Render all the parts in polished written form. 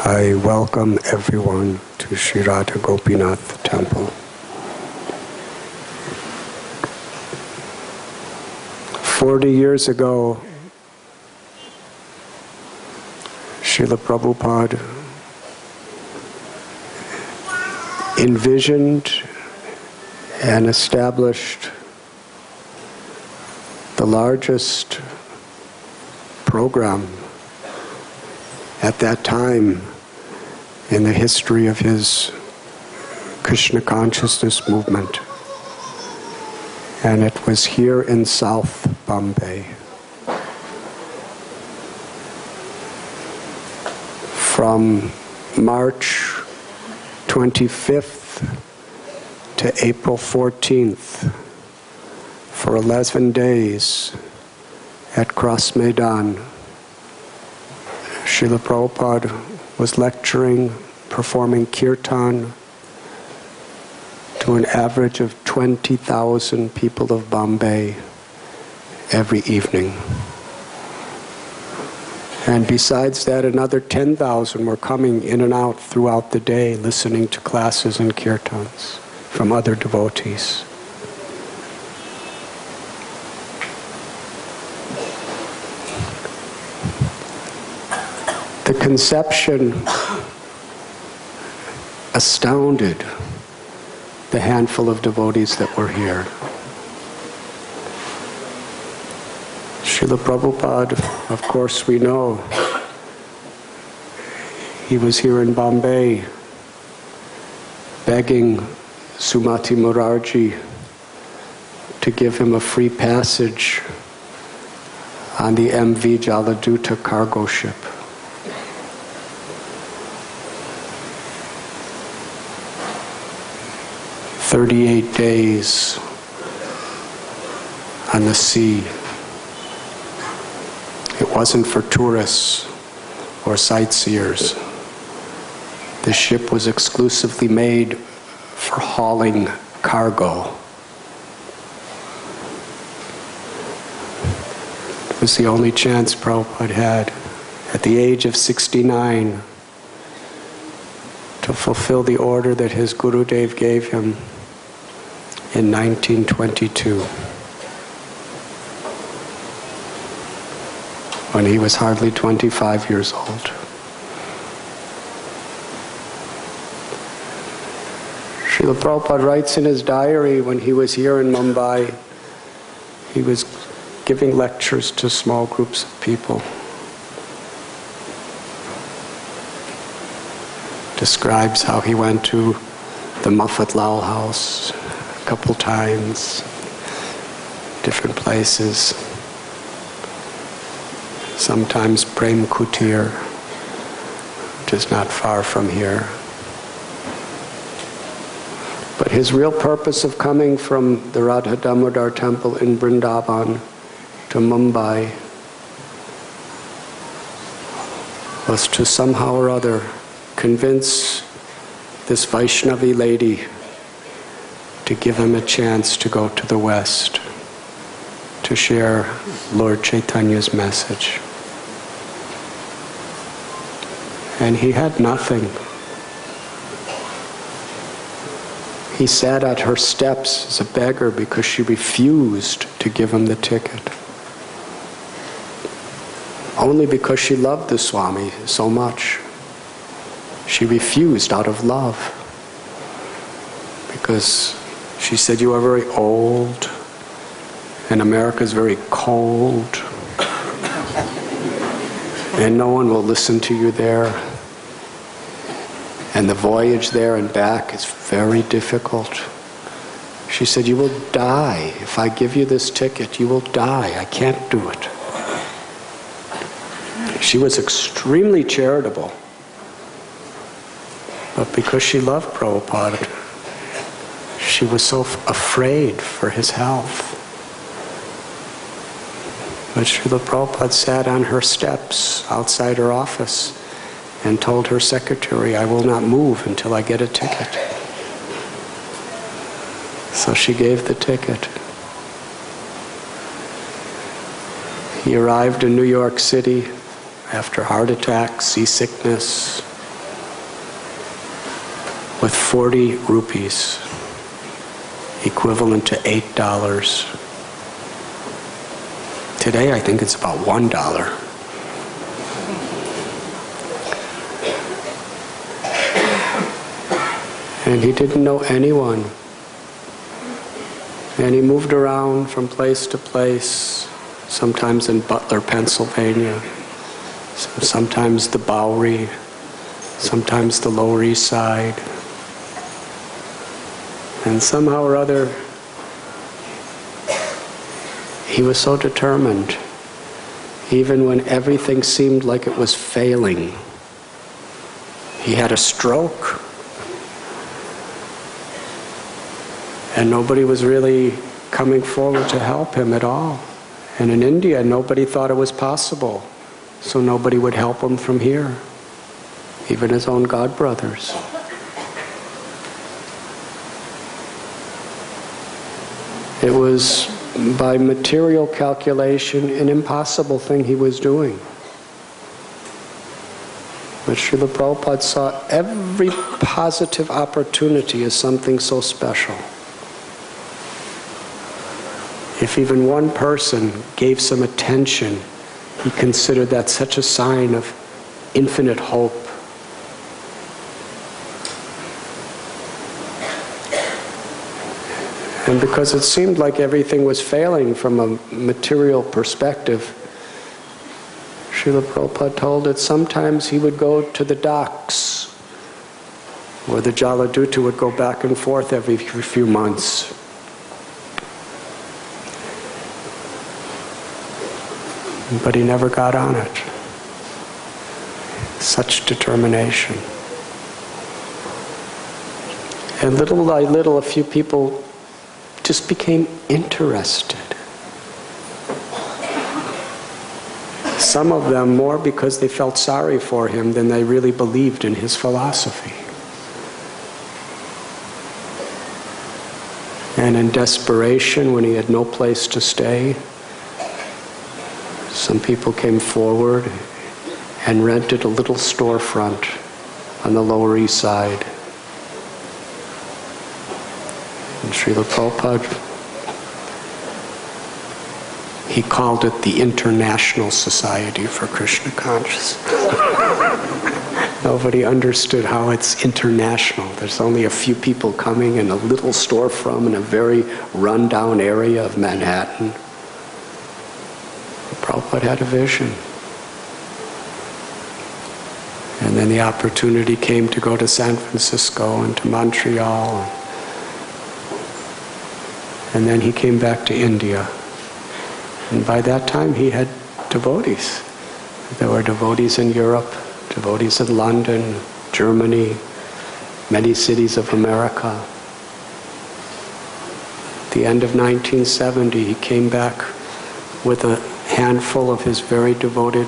I welcome everyone to Sri Radha Gopinath Temple. 40 years ago, Srila Prabhupada envisioned and established the largest program at that time in the history of his Krishna consciousness movement. And it was here in South Bombay. From March 25th to April 14th, for 11 days at Cross Maidan, Srila Prabhupada was lecturing, performing kirtan to an average of 20,000 people of Bombay every evening. And besides that, another 10,000 were coming in and out throughout the day, listening to classes and kirtans from other devotees. The conception astounded the handful of devotees that were here. Srila Prabhupada, of course we know, he was here in Bombay begging Sumati Murarji to give him a free passage on the MV Jaladuta cargo ship. 38 days on the sea. It wasn't for tourists or sightseers. The ship was exclusively made for hauling cargo. It was the only chance Prabhupada had, at the age of 69, to fulfill the order that his Gurudev gave him in 1922, when he was hardly 25 years old. Srila Prabhupada writes in his diary, when he was here in Mumbai, he was giving lectures to small groups of people. Describes how he went to the Muffat Lal house a couple times, different places. Sometimes Prem Kutir, which is not far from here. But his real purpose of coming from the Radha Damodar temple in Vrindavan to Mumbai was to somehow or other convince this Vaishnavi lady to give him a chance to go to the West, to share Lord Chaitanya's message. And he had nothing. He sat at her steps as a beggar because she refused to give him the ticket. Only because she loved the Swami so much. She refused out of love. Because she said, "You are very old, and America is very cold, and no one will listen to you there. And the voyage there and back is very difficult." She said, "You will die. If I give you this ticket, you will die. I can't do it." She was extremely charitable. But because she loved Prabhupada, she was so afraid for his health. But Srila Prabhupada sat on her steps outside her office and told her secretary, "I will not move until I get a ticket." So she gave the ticket. He arrived in New York City after heart attack, seasickness, with 40 rupees, equivalent to $8. Today I think it's about $1. And he didn't know anyone. And he moved around from place to place, sometimes in Butler, Pennsylvania, sometimes the Bowery, sometimes the Lower East Side. And somehow or other, he was so determined, even when everything seemed like it was failing. He had a stroke, and nobody was really coming forward to help him at all. And in India, nobody thought it was possible, so nobody would help him from here, even his own godbrothers. It was, by material calculation, an impossible thing he was doing. But Srila Prabhupada saw every positive opportunity as something so special. If even one person gave some attention, he considered that such a sign of infinite hope. And because it seemed like everything was failing from a material perspective, Srila Prabhupada told that sometimes he would go to the docks, where the Jaladuta would go back and forth every few months. But he never got on it. Such determination. And little by little, a few people just became interested. Some of them more because they felt sorry for him than they really believed in his philosophy. And in desperation, when he had no place to stay, some people came forward and rented a little storefront on the Lower East Side. And Srila Prabhupada, he called it the International Society for Krishna Consciousness. Nobody understood how it's international. There's only a few people coming in a little storefront in a very run-down area of Manhattan. Prabhupada had a vision. And then the opportunity came to go to San Francisco and to Montreal. And then he came back to India. And by that time he had devotees. There were devotees in Europe, devotees in London, Germany, many cities of America. At the end of 1970, he came back with a handful of his very devoted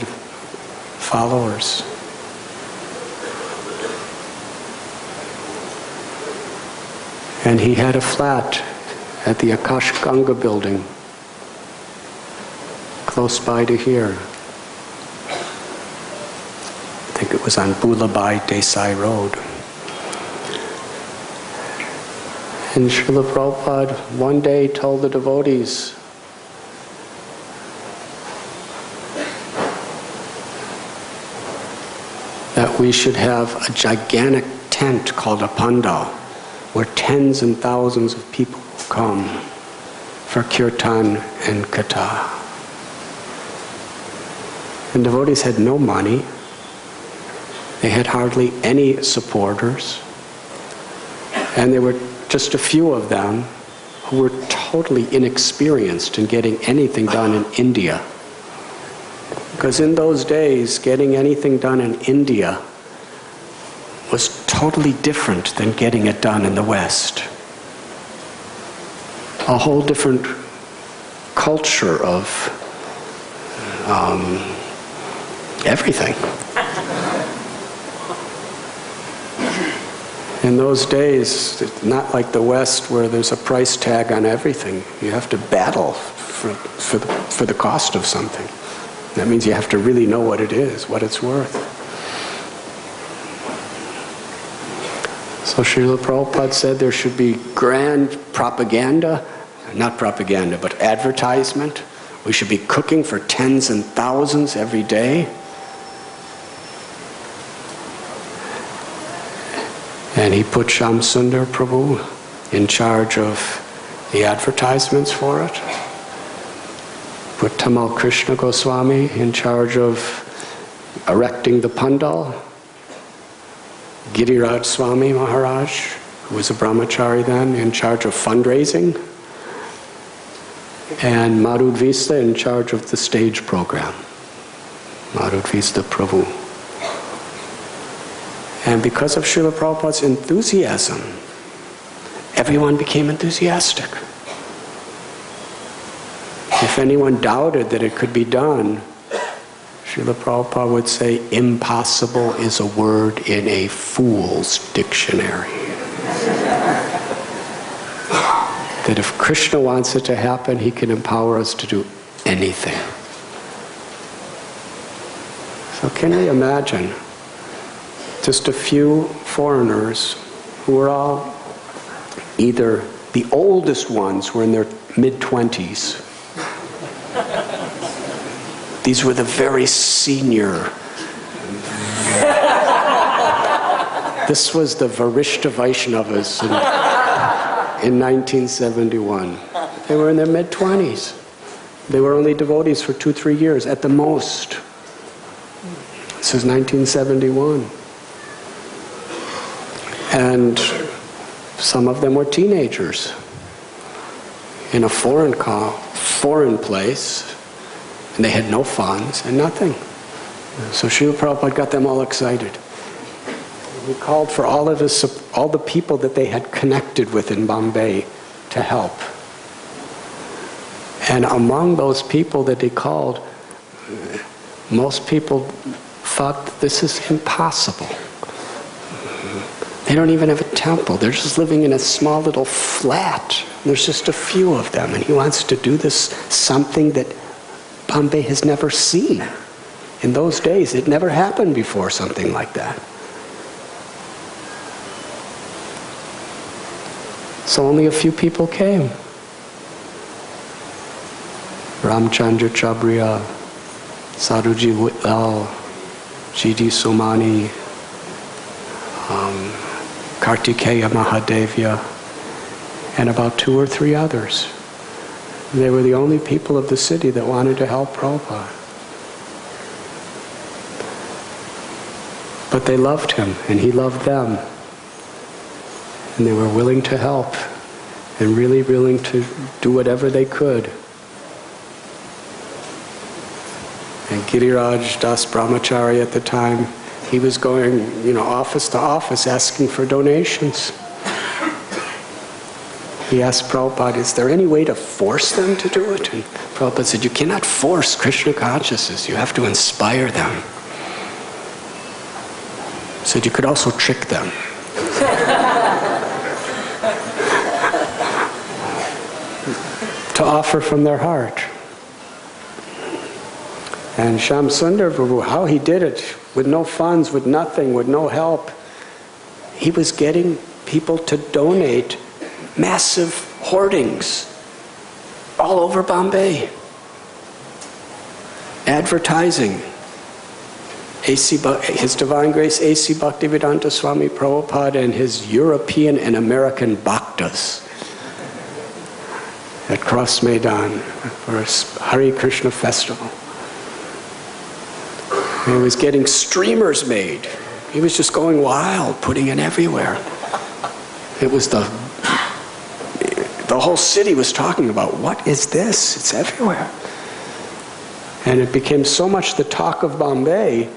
followers. And he had a flat at the Akash Ganga building, close by to here. I think it was on Bulabai Desai Road. And Srila Prabhupada one day told the devotees, that we should have a gigantic tent called a pandal, where tens and thousands of people will come for kirtan and katha. And devotees had no money. They had hardly any supporters. And there were just a few of them who were totally inexperienced in getting anything done in India. Because in those days, getting anything done in India was totally different than getting it done in the West. A whole different culture of everything. In those days, it's not like the West where there's a price tag on everything. You have to battle for the cost of something. That means you have to really know what it is, what it's worth. So Srila Prabhupada said there should be grand propaganda, not propaganda, but advertisement. We should be cooking for tens and thousands every day. And he put Shamsundar Prabhu in charge of the advertisements for it. Put Tamal Krishna Goswami in charge of erecting the pandal. Giriraj Swami Maharaj, who was a brahmachari then, in charge of fundraising. And Madhudvista in charge of the stage program. Madhudvista Prabhu. And because of Srila Prabhupada's enthusiasm, everyone became enthusiastic. If anyone doubted that it could be done, Srila Prabhupada would say, impossible is a word in a fool's dictionary. That if Krishna wants it to happen, he can empower us to do anything. So can we imagine just a few foreigners who were all either the oldest ones were in their mid-20s. These were the very senior. This was the Varishta Vaishnavas in 1971. They were in their mid-20s. They were only devotees for 2-3 years at the most. This is 1971. And some of them were teenagers in a foreign place, and they had no funds and nothing. So Srila Prabhupada got them all excited. He called for all the people that they had connected with in Bombay to help. And among those people that they called, most people thought that this is impossible. They don't even have a temple. They're just living in a small little flat. There's just a few of them, and he wants to do this something that Bombay has never seen. In those days, it never happened before, something like that. So only a few people came. Ramchandra Chabriya, Sadhuji Whitlal, G.D. Somani, Kartikeya Mahadevya, and about 2 or 3 others. They were the only people of the city that wanted to help Prabhupada. But they loved him, and he loved them. And they were willing to help, and really willing to do whatever they could. And Giriraj Das Brahmachari at the time, he was going, office to office asking for donations. He asked Prabhupada, is there any way to force them to do it? And Prabhupada said, you cannot force Krishna consciousness, you have to inspire them. He said, you could also trick them. To offer from their heart. And Shamsundar Prabhu, how he did it, with no funds, with nothing, with no help, he was getting people to donate massive hoardings all over Bombay. Advertising. His Divine Grace A.C. Bhaktivedanta Swami Prabhupada and his European and American bhaktas at Cross Maidan for a Hare Krishna festival. And he was getting streamers made. He was just going wild, putting it everywhere. It was the whole city was talking about, what is this? It's everywhere. And it became so much the talk of Bombay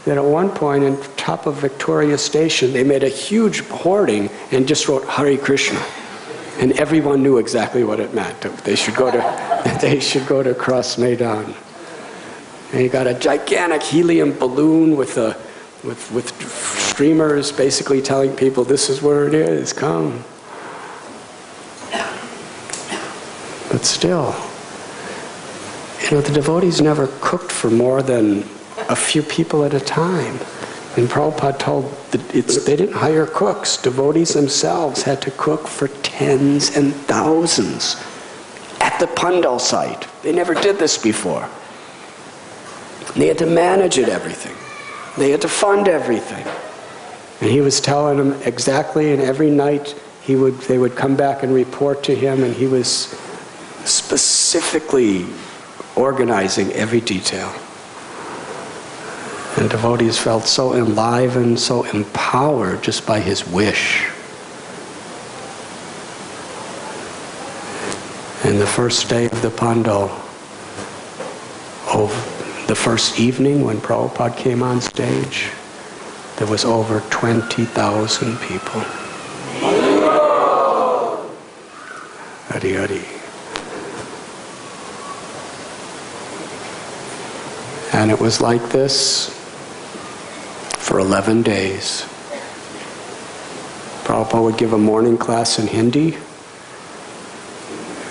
that at one point in top of Victoria Station, they made a huge hoarding and just wrote Hare Krishna. And everyone knew exactly what it meant. They should go to Cross Maidan. And he got a gigantic helium balloon with streamers basically telling people, this is where it is, come. But still, the devotees never cooked for more than a few people at a time. And Prabhupada told that they didn't hire cooks. Devotees themselves had to cook for tens and thousands at the Pandal site. They never did this before. They had to manage it, everything. They had to fund everything. And he was telling them exactly, and every night they would come back and report to him, and he was specifically organizing every detail. And devotees felt so enlivened, so empowered just by his wish. And the first day of the Pandal, the first evening when Prabhupada came on stage, there was over 20,000 people. Hari Hari. And it was like this for 11 days. Prabhupada would give a morning class in Hindi,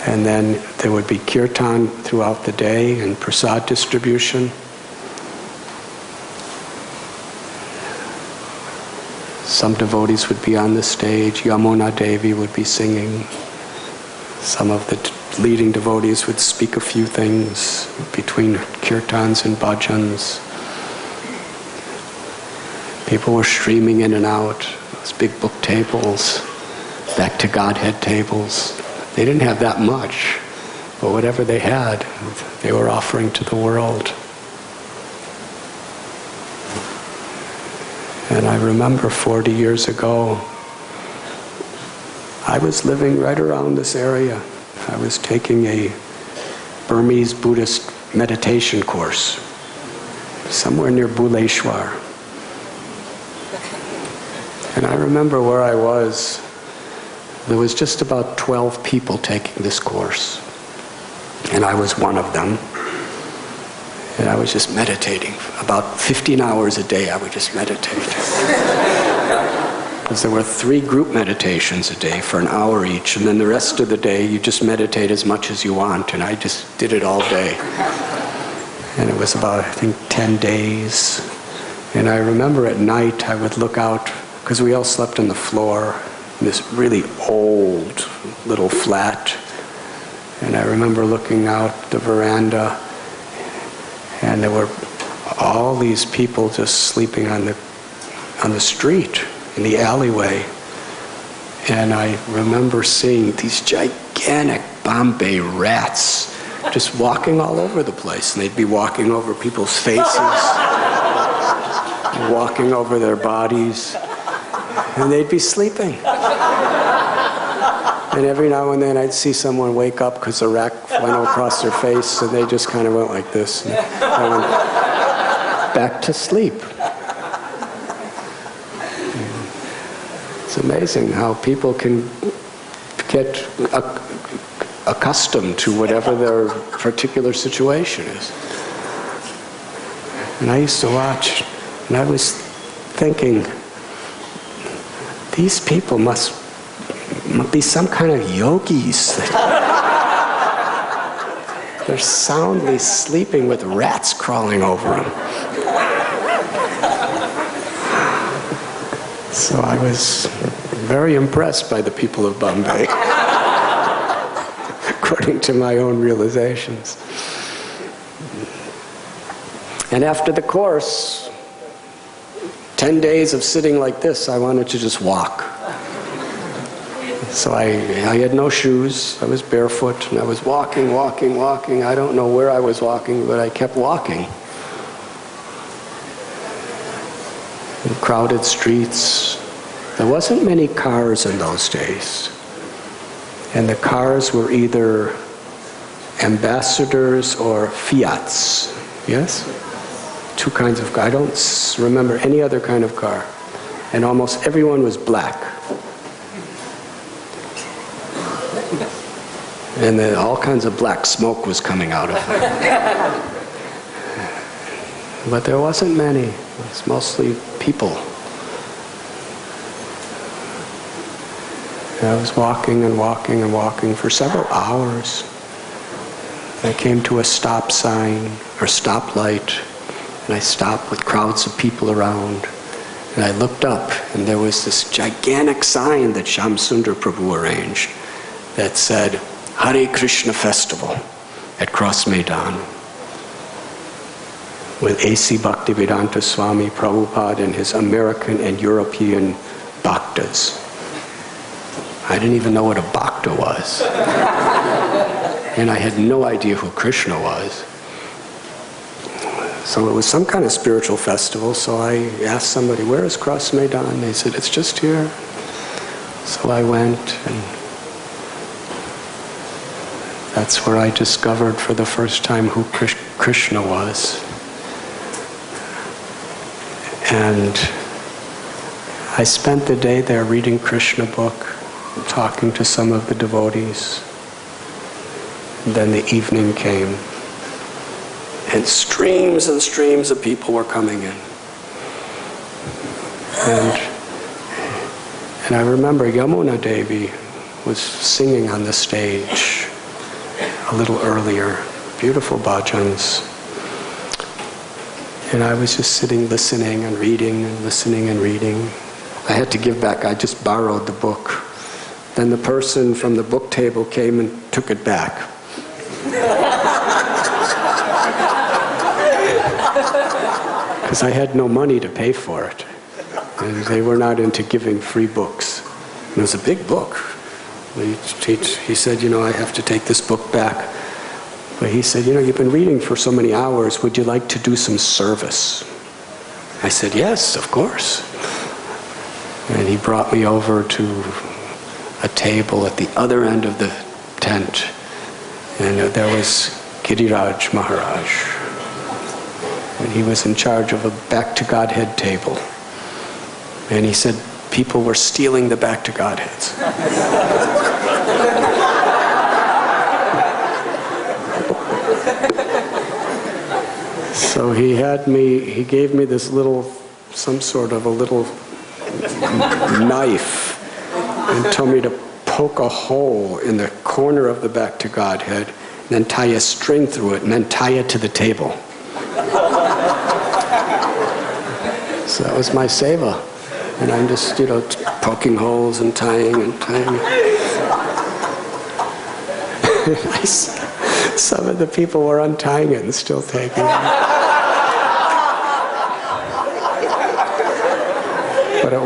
and then there would be kirtan throughout the day and prasad distribution. Some devotees would be on the stage. Yamuna Devi would be singing. Some of the leading devotees would speak a few things between kirtans and bhajans. People were streaming in and out. Those big book tables, back to Godhead tables. They didn't have that much, but whatever they had, they were offering to the world. And I remember 40 years ago, I was living right around this area. I was taking a Burmese Buddhist meditation course somewhere near Bhuleshwar. And I remember where I was. There was just about 12 people taking this course. And I was one of them. And I was just meditating. About 15 hours a day I would just meditate. Because there were 3 group meditations a day for an hour each, and then the rest of the day you just meditate as much as you want, and I just did it all day. And it was about, I think, 10 days. And I remember at night I would look out, because we all slept on the floor, in this really old little flat. And I remember looking out the veranda, and there were all these people just sleeping on the street, in the alleyway. And I remember seeing these gigantic Bombay rats just walking all over the place. And they'd be walking over people's faces, walking over their bodies, and they'd be sleeping. And every now and then I'd see someone wake up because the rat went across their face, and they just kind of went like this. And I went back to sleep. It's amazing how people can get accustomed to whatever their particular situation is. And I used to watch, and I was thinking, these people must be some kind of yogis. They're soundly sleeping with rats crawling over them. So I was very impressed by the people of Bombay, according to my own realizations. And after the course, 10 days of sitting like this, I wanted to just walk. So I had no shoes, I was barefoot, and I was walking. I don't know where I was walking, but I kept walking. In crowded streets. There wasn't many cars in those days. And the cars were either ambassadors or Fiats. Yes? 2 kinds of cars. I don't remember any other kind of car. And almost everyone was black. And then all kinds of black smoke was coming out of them. But there wasn't many. It was mostly people. And I was walking for several hours. I came to a stop sign or stoplight, and I stopped with crowds of people around. And I looked up, and there was this gigantic sign that Shyam Sundar Prabhu arranged that said, Hare Krishna Festival at Cross Maidan, with A.C. Bhaktivedanta Swami Prabhupada and his American and European bhaktas. I didn't even know what a bhakta was. And I had no idea who Krishna was. So it was some kind of spiritual festival, so I asked somebody, where is Cross Maidan? They said, it's just here. So I went, and that's where I discovered for the first time who Krishna was. And I spent the day there reading Krishna book, talking to some of the devotees. And then the evening came. And streams of people were coming in. And I remember Yamuna Devi was singing on the stage a little earlier, beautiful bhajans. And I was just sitting listening and reading and listening and reading. I had to give back, I just borrowed the book. Then the person from the book table came and took it back. Because I had no money to pay for it. And they were not into giving free books. And it was a big book. He said, I have to take this book back. But he said, you've been reading for so many hours, would you like to do some service? I said, yes, of course. And he brought me over to a table at the other end of the tent. And there was Giriraj Maharaj. And he was in charge of a Back to Godhead table. And he said people were stealing the Back to Godheads. So he gave me this some sort of a little knife and told me to poke a hole in the corner of the Back to Godhead and then tie a string through it and then tie it to the table. So that was my seva. And I'm just, poking holes and tying and tying. Some of the people were untying it and still taking it. But it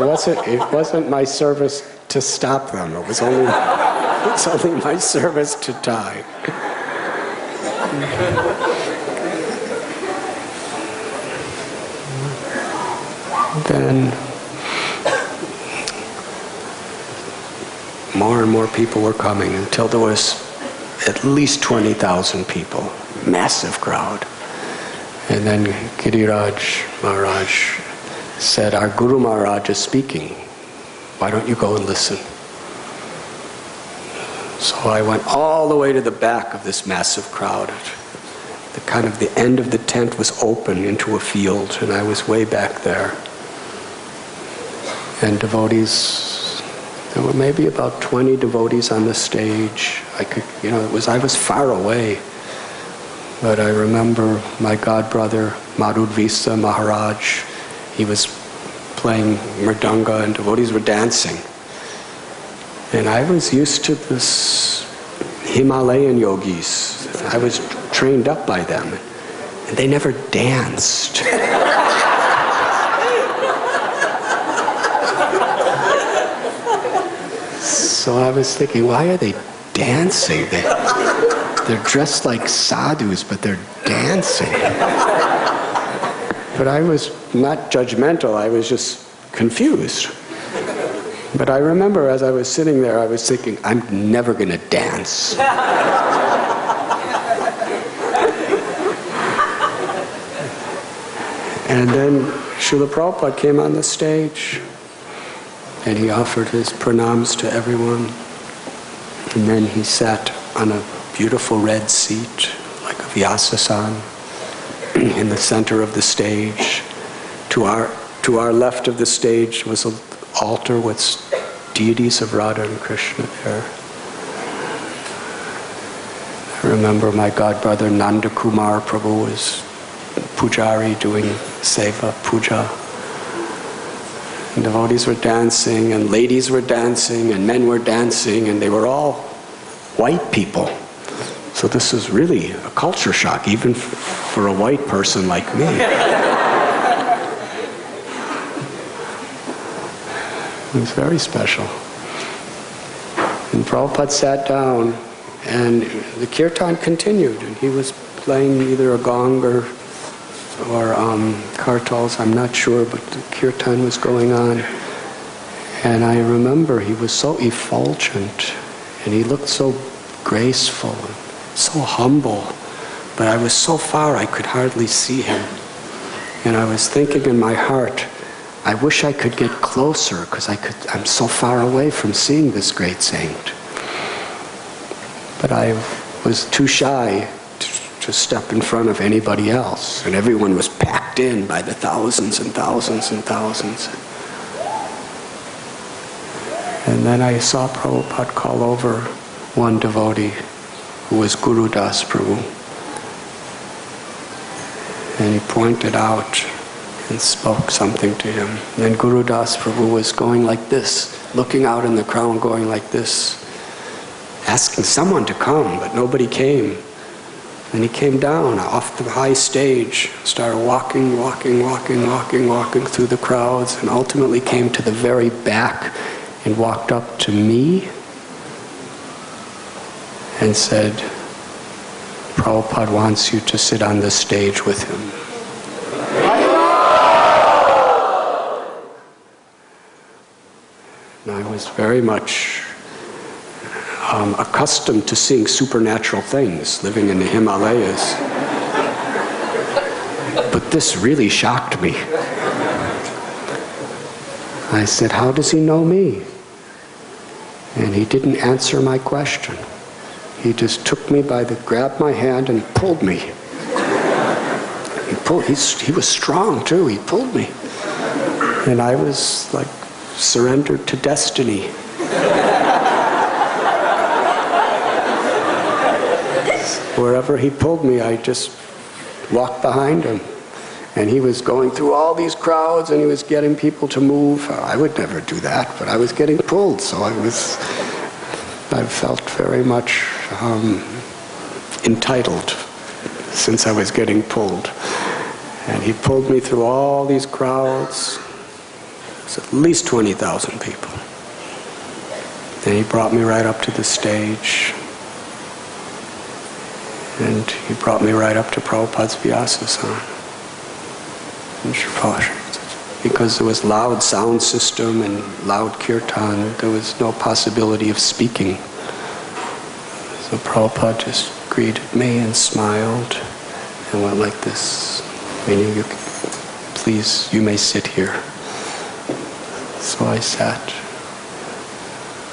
wasn't my service to stop them. It's only my service to tie. Then more and more people were coming until there was at least 20,000 people, massive crowd. And then Giriraj Maharaj said, our Guru Maharaj is speaking. Why don't you go and listen? So I went all the way to the back of this massive crowd. The end of the tent was open into a field, and I was way back there. And devotees, there were maybe about 20 devotees on the stage. I was far away. But I remember my godbrother, Madhudvisa Maharaj, he was playing mridanga and devotees were dancing. And I was used to this Himalayan yogis. I was trained up by them. And they never danced. So I was thinking, why are they dancing? They're dressed like sadhus, but they're dancing. But I was not judgmental, I was just confused. But I remember as I was sitting there, I was thinking, I'm never going to dance. And then Srila Prabhupada came on the stage, and he offered his pranams to everyone. And then he sat on a beautiful red seat, like a Vyasasana, in the center of the stage. To our left of the stage was an altar with deities of Radha and Krishna there. I remember my godbrother Nanda Kumar Prabhu was pujari doing seva, puja. And devotees were dancing, and ladies were dancing, and men were dancing, and they were all white people. So this was really a culture shock, even for a white person like me. It was very special. And Prabhupada sat down, and the kirtan continued, and he was playing either a gong or kartals, I'm not sure, but the kirtan was going on. And I remember he was so effulgent, and he looked so graceful, and so humble, but I was so far I could hardly see him. And I was thinking in my heart, I wish I could get closer, because I'm so far away from seeing this great saint. But I was too shy to step in front of anybody else, and everyone was packed in by the thousands and thousands and thousands. And then I saw Prabhupada call over one devotee who was Guru Das Prabhu, and he pointed out and spoke something to him. And then Guru Das Prabhu was going like this, looking out in the crowd, going like this, asking someone to come, but nobody came. And he came down off the high stage, started walking through the crowds, and ultimately came to the very back and walked up to me and said, Prabhupada wants you to sit on the stage with him. And I was very much accustomed to seeing supernatural things, living in the Himalayas. But this really shocked me. I said, how does he know me? And he didn't answer my question. He just took me grabbed my hand and pulled me. He was strong too, he pulled me. And I was like surrendered to destiny. Wherever he pulled me, I just walked behind him. And he was going through all these crowds, and he was getting people to move. I would never do that, but I was getting pulled, so I felt very much entitled since I was getting pulled. And he pulled me through all these crowds. It was at least 20,000 people. Then he brought me right up to the stage. And he brought me right up to Prabhupada's Vyasa-san. Because there was loud sound system and loud kirtan, there was no possibility of speaking. So Prabhupada just greeted me and smiled and went like this, meaning, please, you may sit here. So I sat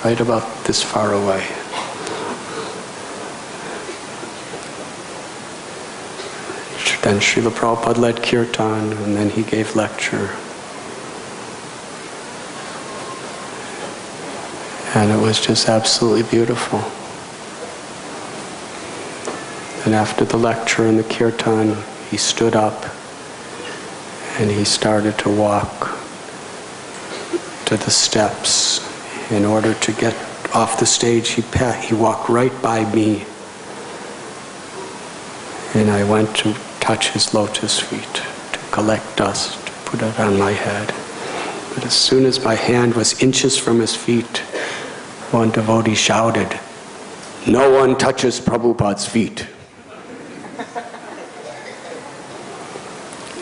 right about this far away. Then Srila Prabhupada led kirtan, and then he gave lecture. And it was just absolutely beautiful. And after the lecture and the kirtan, he stood up and he started to walk to the steps. In order to get off the stage, he walked right by me. And I went to touch his lotus feet, to collect dust, to put it on my head. But as soon as my hand was inches from his feet, one devotee shouted, "No one touches Prabhupada's feet."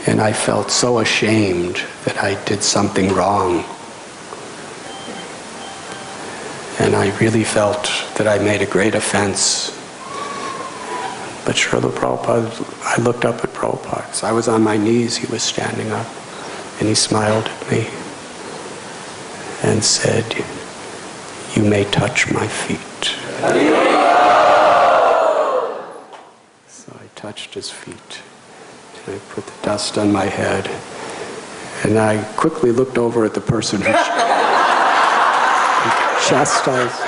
And I felt so ashamed that I did something wrong. And I really felt that I made a great offense. But Srila Prabhupada, I looked up at Prabhupada. So I was on my knees, he was standing up, and he smiled at me and said, "You may touch my feet." So I touched his feet, and I put the dust on my head, and I quickly looked over at the person who chastised.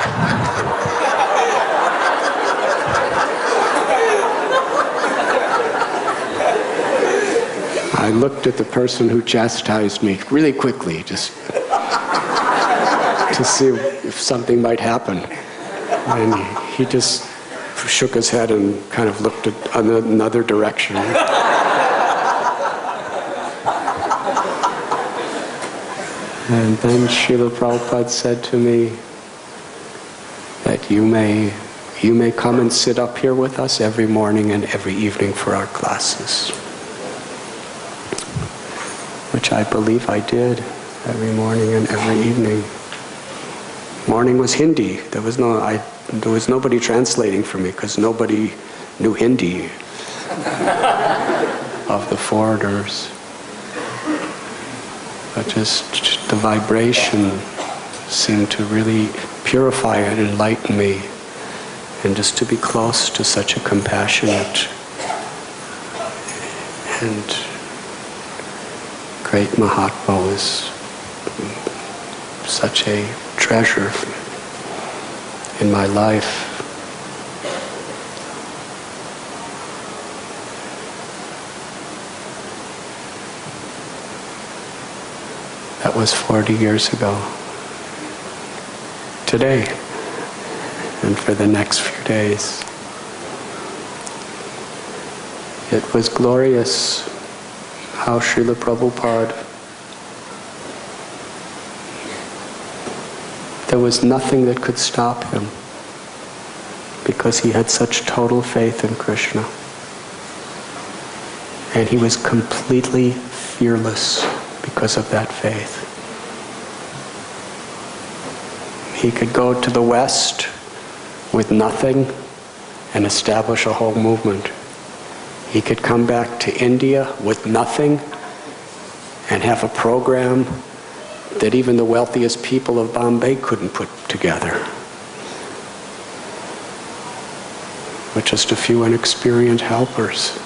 I looked at the person who chastised me really quickly, just to see if something might happen. And he just shook his head and kind of looked at another direction. And then Srila Prabhupada said to me that you may come and sit up here with us every morning and every evening for our classes. Which I believe I did every morning and every evening. Morning was Hindi. There was nobody translating for me because nobody knew Hindi of the foreigners. But just the vibration seemed to really purify and enlighten me. And just to be close to such a compassionate and great Mahatma was such a treasure in my life. That was 40 years ago. Today, and for the next few days. It was glorious how Srila Prabhupada, there was nothing that could stop him because he had such total faith in Krishna. And he was completely fearless because of that faith. He could go to the West with nothing and establish a whole movement. He could come back to India with nothing and have a program that even the wealthiest people of Bombay couldn't put together. With just a few inexperienced helpers.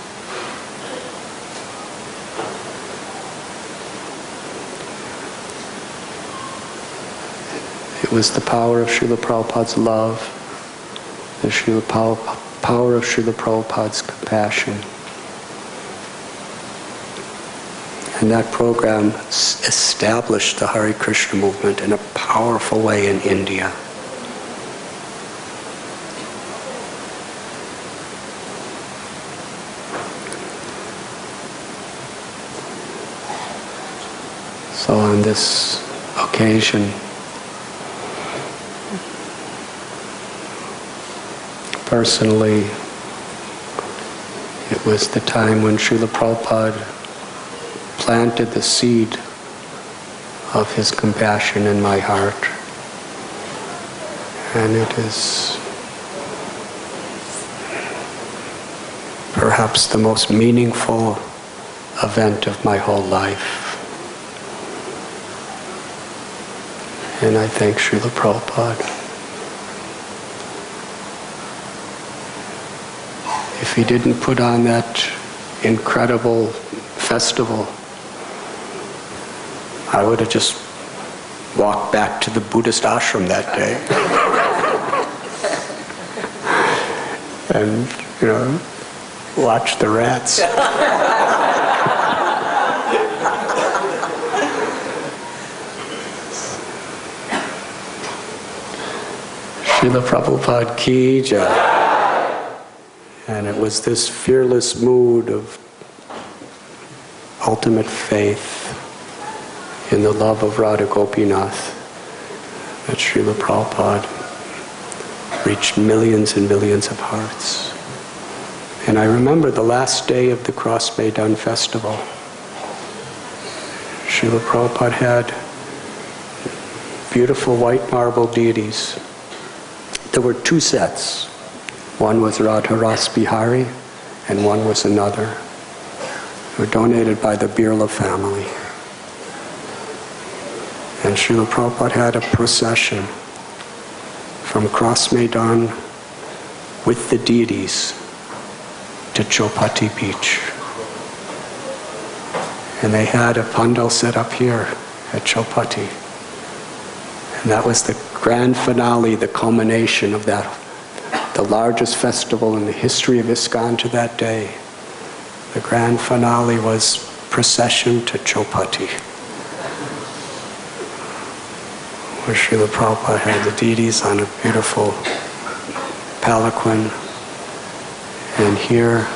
It was the power of Srila Prabhupada's love, the power of Srila Prabhupada's compassion. And that program established the Hare Krishna movement in a powerful way in India. So on this occasion, personally, it was the time when Srila Prabhupada planted the seed of his compassion in my heart. And it is perhaps the most meaningful event of my whole life. And I thank Srila Prabhupada. If he didn't put on that incredible festival, I would have just walked back to the Buddhist ashram that day. And, watch the rats. Srila Prabhupada ki jai. And it was this fearless mood of ultimate faith in the love of Radha Gopinath that Srila Prabhupada reached millions and millions of hearts. And I remember the last day of the Cross Maidan festival. Srila Prabhupada had beautiful white marble deities. There were two sets. One was Radha Ras Bihari and one was another. They were donated by the Birla family. And Srila Prabhupada had a procession from Cross Maidan with the deities to Chopati Beach. And they had a pandal set up here at Chopati. And that was the grand finale, the culmination of that, the largest festival in the history of ISKCON to that day. The grand finale was procession to Chopati. where Srila Prabhupada had the deities on a beautiful palanquin. And here,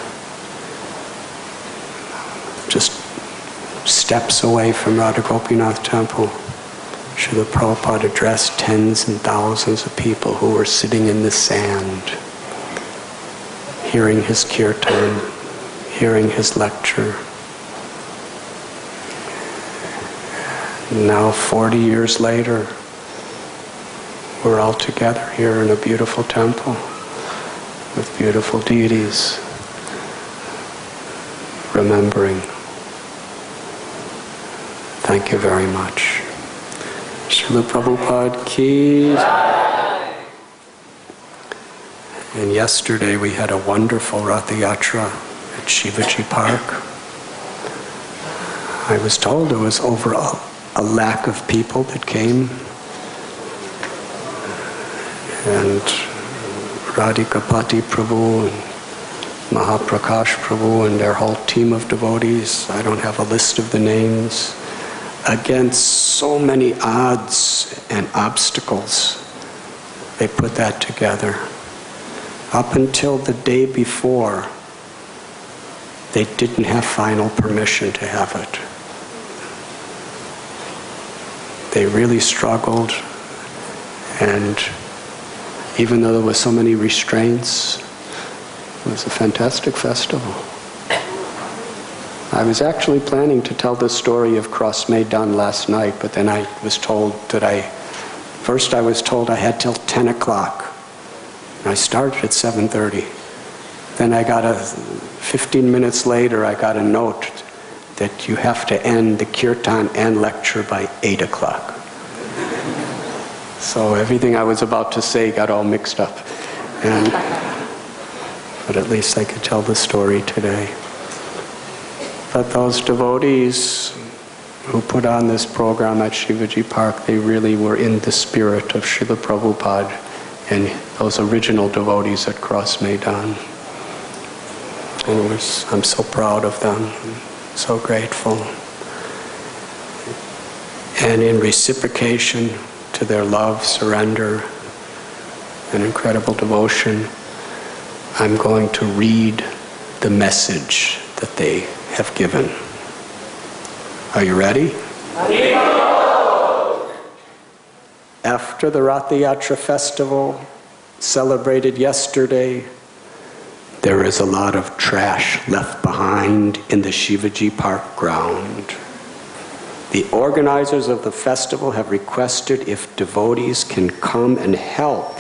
just steps away from Radha Gopinath temple, Srila Prabhupada addressed tens and thousands of people who were sitting in the sand, hearing his kirtan, hearing his lecture. Now 40 years later, we're all together here in a beautiful temple with beautiful deities, remembering. Thank you very much. Srila Prabhupada ki. And yesterday we had a wonderful Ratha Yatra at Shivaji Park. I was told there was over a lakh of people that came. And Radhikapati Prabhu and Mahaprakash Prabhu and their whole team of devotees, I don't have a list of the names, against so many odds and obstacles, they put that together. Up until the day before, they didn't have final permission to have it. They really struggled, and even though there were so many restraints, it was a fantastic festival. I was actually planning to tell the story of Cross Maidan last night, but then I was told that first I was told I had till 10 o'clock. And I started at 7:30. Then 15 minutes later, I got a note that you have to end the kirtan and lecture by 8 o'clock. So everything I was about to say got all mixed up. But at least I could tell the story today. But those devotees who put on this program at Shivaji Park, they really were in the spirit of Srila Prabhupada and those original devotees at Cross Maidan. And I'm so proud of them, I'm so grateful. And in reciprocation to their love, surrender, and incredible devotion, I'm going to read the message that they have given. Are you ready? After the Ratha Yatra festival celebrated yesterday, there is a lot of trash left behind in the Shivaji Park ground. The organizers of the festival have requested if devotees can come and help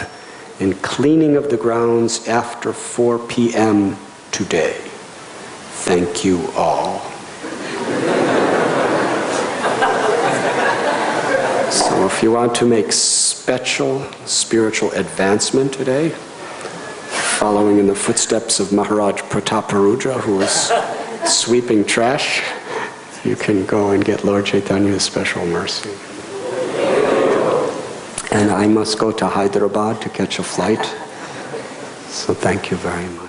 in cleaning of the grounds after 4 p.m. today. Thank you all. So if you want to make special spiritual advancement today, following in the footsteps of Maharaj Prataparudra, who was sweeping trash, you can go and get Lord Chaitanya's special mercy. And I must go to Hyderabad to catch a flight, so thank you very much.